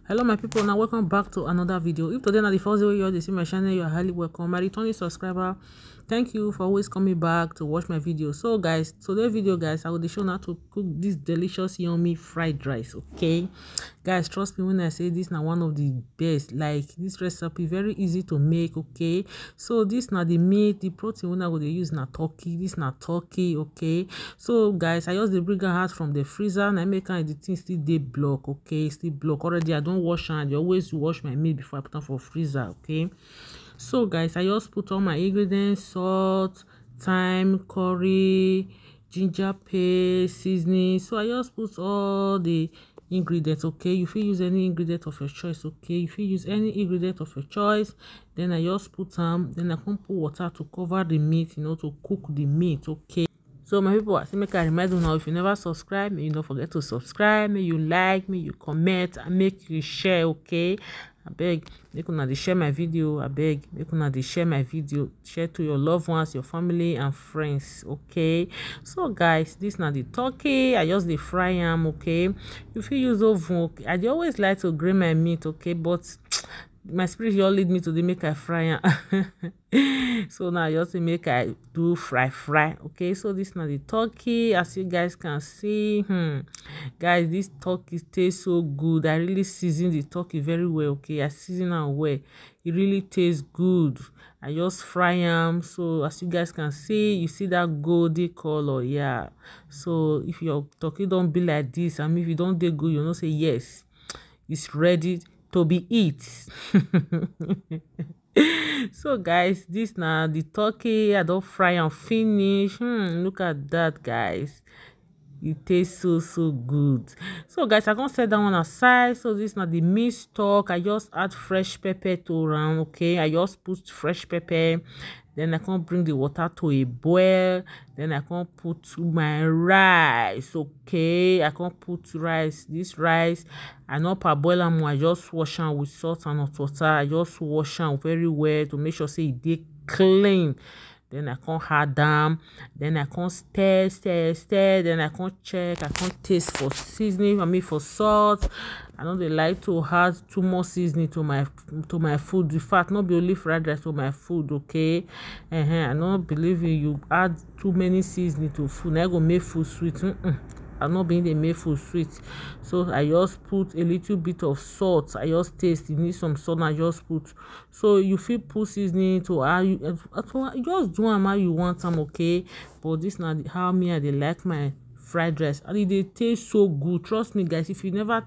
Hello my people, now welcome back to another video. If today not the first day you see my channel, you are highly welcome. My returning subscriber, thank you for always coming back to watch my video. So guys, today's video guys, I will show how to cook this delicious yummy fried rice. Okay guys, trust me when I say this now one of the best. Like this recipe very easy to make. Okay, so this now the meat, the protein when I will use na turkey. This na turkey. Okay, so guys, I just the bring out from the freezer and I make the thing still dey block. Okay, still block already. I don't wash and I always wash my meat before I put them for freezer. Okay, so guys, I just put all my ingredients: salt, thyme, curry, ginger paste, seasoning. So I just put all the ingredients. Okay, you fit use any ingredient of your choice. Okay, you fit use any ingredient of your choice. Then I just put them, then I can put water to cover the meat, to cook the meat. Okay, so my people, I say make I remind you now, if you never subscribe, may you don't forget to subscribe, may you like, may you comment, and make you share. Okay, I beg make una dey share my video. I beg make una dey share my video, share to your loved ones, your family and friends. Okay, so guys, this now the turkey, I just dey fry am. Okay, you fit use oven. Okay, I dey always like to grill my meat. Okay, but my spirit all lead me to the make I fry am. So now I just make I do fry. Okay, so this now the turkey, as you guys can see. Guys, this turkey tastes so good. I really season the turkey very well. Okay, I season am well. It really tastes good. I just fry am. So as you guys can see, you see that golden color. Yeah, so if your turkey don't be like this, I mean if you don't dey good, you know say yes, it's ready to be eat. So guys, this now the turkey I don't fry and finish. Look at that guys, it tastes so good. So guys, I gonna set that one aside. So this now the meat stock, I just add fresh pepper to around. Okay, I just put fresh pepper, then I can bring the water to a boil, then I can put my rice. Okay, I can put rice. This rice I not parboil am, I just wash am with salt and hot water. I just wash am very well to make sure say it dey clean. Then I can add them, then I can stir, then I can check, I can taste for seasoning, I mean for salt. I know they like to add too much seasoning to my food. In fact, not be only fried rice to my food. Okay, I don't believe you add too many seasoning to food, now go make food sweet. I'm not being the make food sweet. So I just put a little bit of salt. I just taste, you need some salt, I just put. So you feel put seasoning to how you just do them how you want them. Okay, but this now how me I dey like my fried rice, and they taste so good. Trust me guys, if you never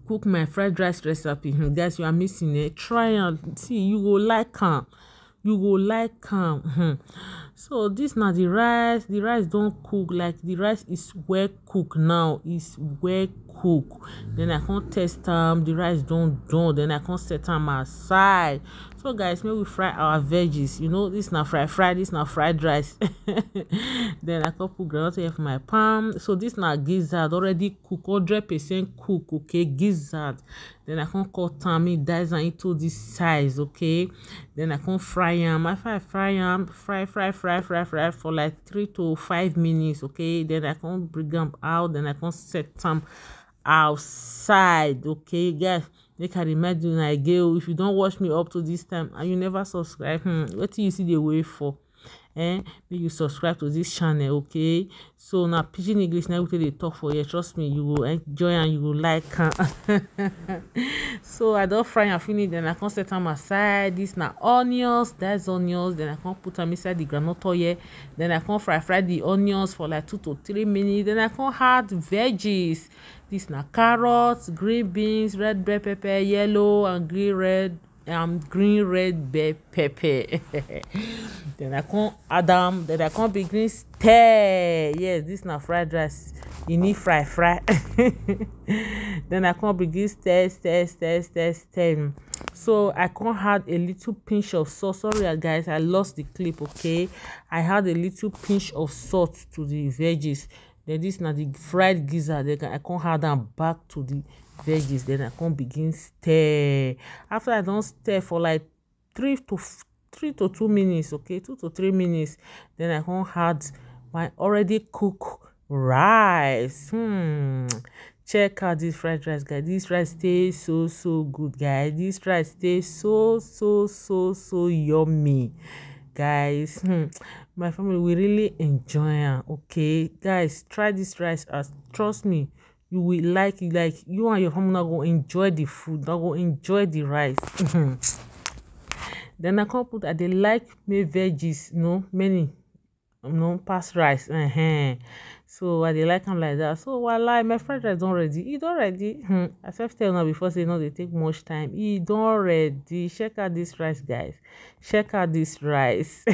cook my fried rice recipe, guys, you are missing it. Try and see, you go like am. So this now the rice don't cook. Like the rice is well cooked now, it's well cooked. Then I can't test the rice don't done, then I can't set them aside. So guys, may we fry our veggies. This now fry, this now fried rice. Then I can put groundnut here for my pan. So this now gizzard already cook, 100% cook. Okay, gizzard. Then I can cut them, dice them into this size. Okay, then I can fry them. After I fry them, fry for like 3 to 5 minutes. Okay, then I can bring them out, then I can set them outside. Okay guys, make I remind you again, if you don't watch me up to this time and you never subscribe, what do you see the way for? Make you subscribe to this channel. Okay, so now pidgin English now they talk for you. Trust me, you will enjoy and you will like. So I don't fry and finish, then I can set them aside. This now onions, that's onions. Then I can put them inside the groundnut oil. Then I can fry the onions for like 2 to 3 minutes. Then I can add veggies. This now carrots, green beans, red bell pepper, yellow and green red bell pepper. Then I can add them, then I can begin stir. Yes, this now fried rice, you need fry. Then I can begin stir. So I can add a little pinch of salt. Sorry guys, I lost the clip. Okay, I had a little pinch of salt to the veggies. Then this now the fried gizzard, then I can add them back to the veggies. Then I can begin stir. After I don't stir for like 3 to 2 minutes. Okay, 2 to 3 minutes. Then I can add my already cooked rice. check out this fried rice, guys. This rice tastes so good, guys. This rice tastes so yummy, guys. My family, we really enjoy it. Okay, guys, try this rice as, trust me, you will like it. Like, you and your family are going to enjoy the food, not going to enjoy the rice. Then I come put, I dey like me veggies, many, pass rice. So I dey like am like that. So while my fried rice don ready, e don ready. I sef tell una before, say no dey take much time. E don ready. Check out this rice, guys. Check out this rice.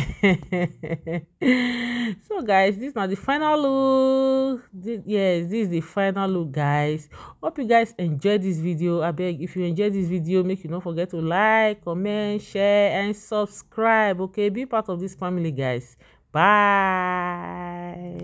So guys, this na the final look. Yes, this is the final look, guys. Hope you guys enjoyed this video. Abeg, if you enjoyed this video, make you no forget to like, comment, share and subscribe. Okay, be part of this family, guys. Bye.